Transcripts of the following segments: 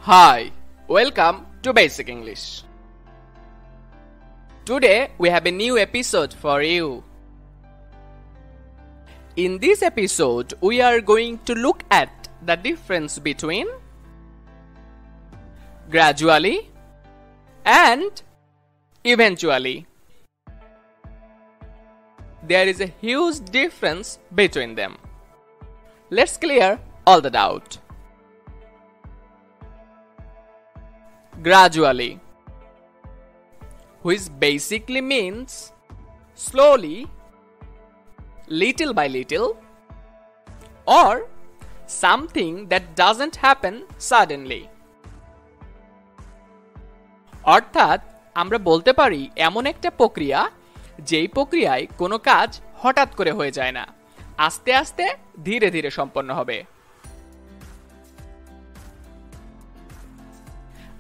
Hi, welcome to Basic English. Today we have a new episode for you. In this episode, we are going to look at the difference between gradually and eventually. There is a huge difference between them. Let's clear all the doubt. Gradually, which basically means slowly, little by little, or something that doesn't happen suddenly. অর্থাৎ আমরা বলতে পারি এমন একটা প্রক্রিয়া যেই প্রক্রিয়ায় কোনো কাজ হঠাৎ করে হয়ে যায় না, আস্তে আস্তে ধীরে ধীরে সম্পন্ন হবে।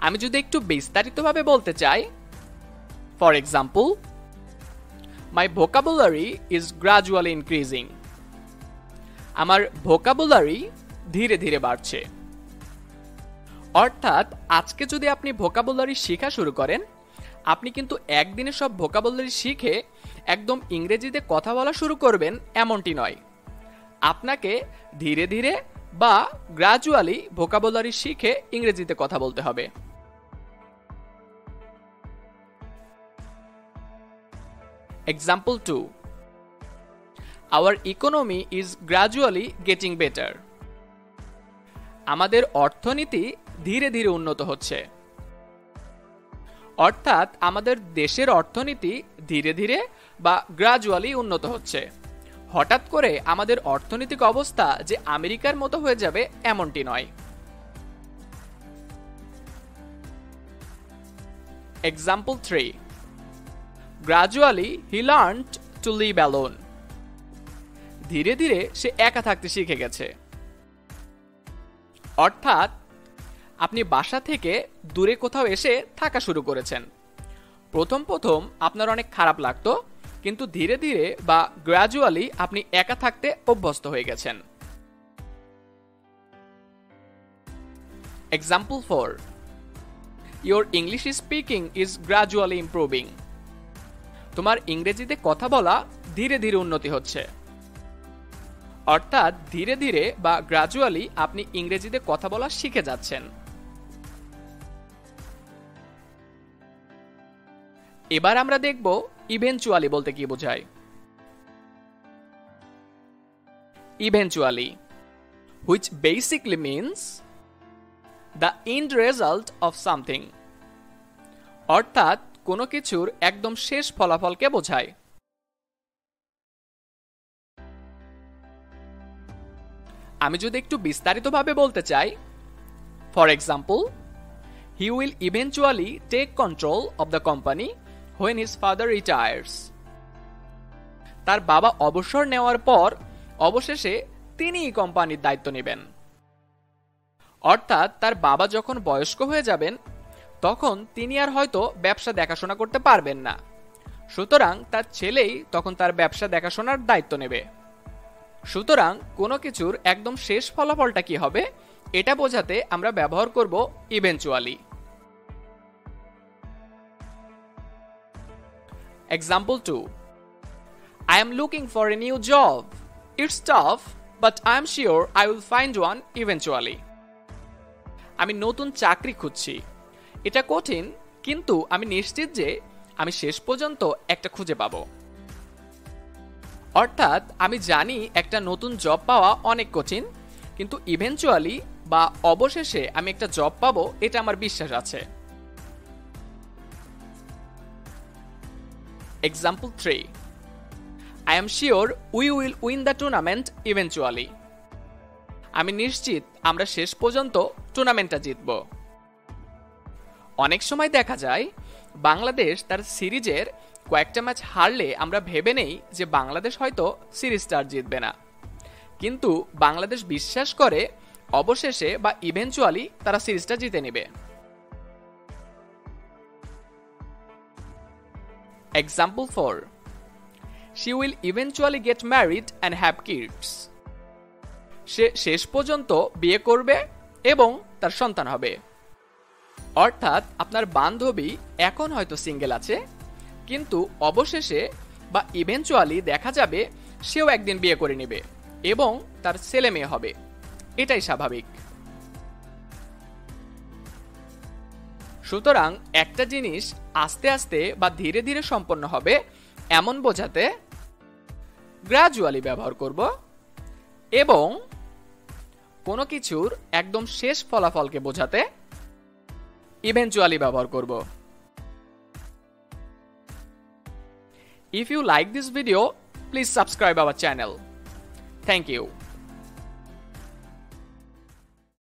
আমি যদি একটু বিস্তারিতভাবে বলতে চাই, for example, my vocabulary is gradually increasing. আমার ভোকাবুলারি ধীরে ধীরে বাড়ছে। অর্থাৎ আজকে যদি আপনি ভোকাবুলারি শেখা শুরু করেন, আপনি কিন্তু একদিনে সব ভোকাবুলারি শিখে একদম ইংরেজিতে কথা বলা শুরু করবেন এমনটি নয়। আপনাকে ধীরে ধীরে বা গ্রাজুয়ালি ভোকাবুলারি শিখে ইংরেজিতে কথা বলতে হবে। Example 2. Our economy is gradually getting better. আমাদের অর্থনীতি ধীরে ধীরে উন্নত হচ্ছে। অর্থাৎ আমাদের দেশের অর্থনীতি ধীরে ধীরে বা গ্রাজুয়ালি উন্নত হচ্ছে। হঠাৎ করে আমাদের অর্থনৈতিক অবস্থা যে আমেরিকার মতো হয়ে যাবে এমনটি নয়। Example 3. Gradually he learned to live alone. ধীরে ধীরে সে একা থাকতে শিখে গেছে। অর্থাৎ আপনি বাসা থেকে দূরে কোথাও এসে থাকা শুরু করেছেন। প্রথম প্রথম আপনার অনেক খারাপ লাগতো, কিন্তু ধীরে ধীরে বা গ্র্যাজুয়ালি আপনি একা থাকতে অভ্যস্ত হয়ে গেছেন। Example 4. Your English speaking is gradually improving. তোমার ইংরেজিতে কথা বলা ধীরে ধীরে উন্নতি হচ্ছে। অর্থাৎ ধীরে ধীরে বা গ্র্যাজুয়ালি আপনি ইংরেজিতে কথা বলা শিখে যাচ্ছেন। এবার আমরা দেখব ইভেন্চুয়ালি বলতে কি বোঝায়। Eventually, which basically means the end result of something. অর্থাৎ কোনো কিছুর একদম শেষ ফলাফলকে বোঝায়। আমি যদি একটু বিস্তারিতভাবে বলতে চাই, for example, he will eventually take control of the company when his father retires. তার বাবা অবসর নেওয়ার পর অবশেষে তিনিই কোম্পানির দায়িত্ব নেবেন। অর্থাৎ তার বাবা যখন বয়স্ক হয়ে যাবেন তখন তিনি আর হয়তো ব্যবসা দেখাশোনা করতে পারবেন না, সুতরাং তার ছেলেই তখন তার ব্যবসা দেখাশোনার দায়িত্ব নেবে। সুতরাং কোনো কিছুর একদম শেষ ফলাফলটা কি হবে এটা বোঝাতে আমরা ব্যবহার করব eventually. Example 2. I am looking for a new job. It's tough, but I am sure I will find one eventually. আমি নতুন চাকরি খুঁজছি। এটা কঠিন, কিন্তু আমি নিশ্চিত যে আমি শেষ পর্যন্ত একটা খুঁজে পাবো। অর্থাৎ আমি জানি একটা নতুন জব পাওয়া অনেক কঠিন, কিন্তু ইভেন্চুয়ালি বা অবশেষে আমি একটা জব পাবো এটা আমার বিশ্বাস আছে। Example 3. I am sure we will win the tournament eventually. আমি নিশ্চিত আমরা শেষ পর্যন্ত টুর্নামেন্টটা জিতব। অনেক সময় দেখা যায় বাংলাদেশ তার সিরিজের কয়েকটা ম্যাচ হারলে আমরা ভেবে নেই যে বাংলাদেশ হয়তো সিরিজটা আর জিতবে না, কিন্তু বাংলাদেশ বিশ্বাস করে অবশেষে বা ইভেন্চুয়ালি তারা সিরিজটা জিতে নেবে। Example 4. She will eventually get married and have kids. সে শেষ পর্যন্ত বিয়ে করবে এবং তার সন্তান হবে। অর্থাৎ আপনার বান্ধবী এখন হয়তো সিঙ্গেল আছে, কিন্তু অবশেষে বা ইভেনচুয়ালি দেখা যাবে সেও একদিন বিয়ে করে নেবে এবং তার ছেলে মেয়ে হবে। এটাই স্বাভাবিক। সুতরাং একটা জিনিস আস্তে আস্তে বা ধীরে ধীরে সম্পন্ন হবে এমন বোঝাতে গ্র্যাজুয়ালি ব্যবহার করব, এবং কোনো কিছুর একদম শেষ ফলাফলকে বোঝাতে ইভেনচুয়ালি ব্যবহার করব। If you like this video, please subscribe our channel. Thank you.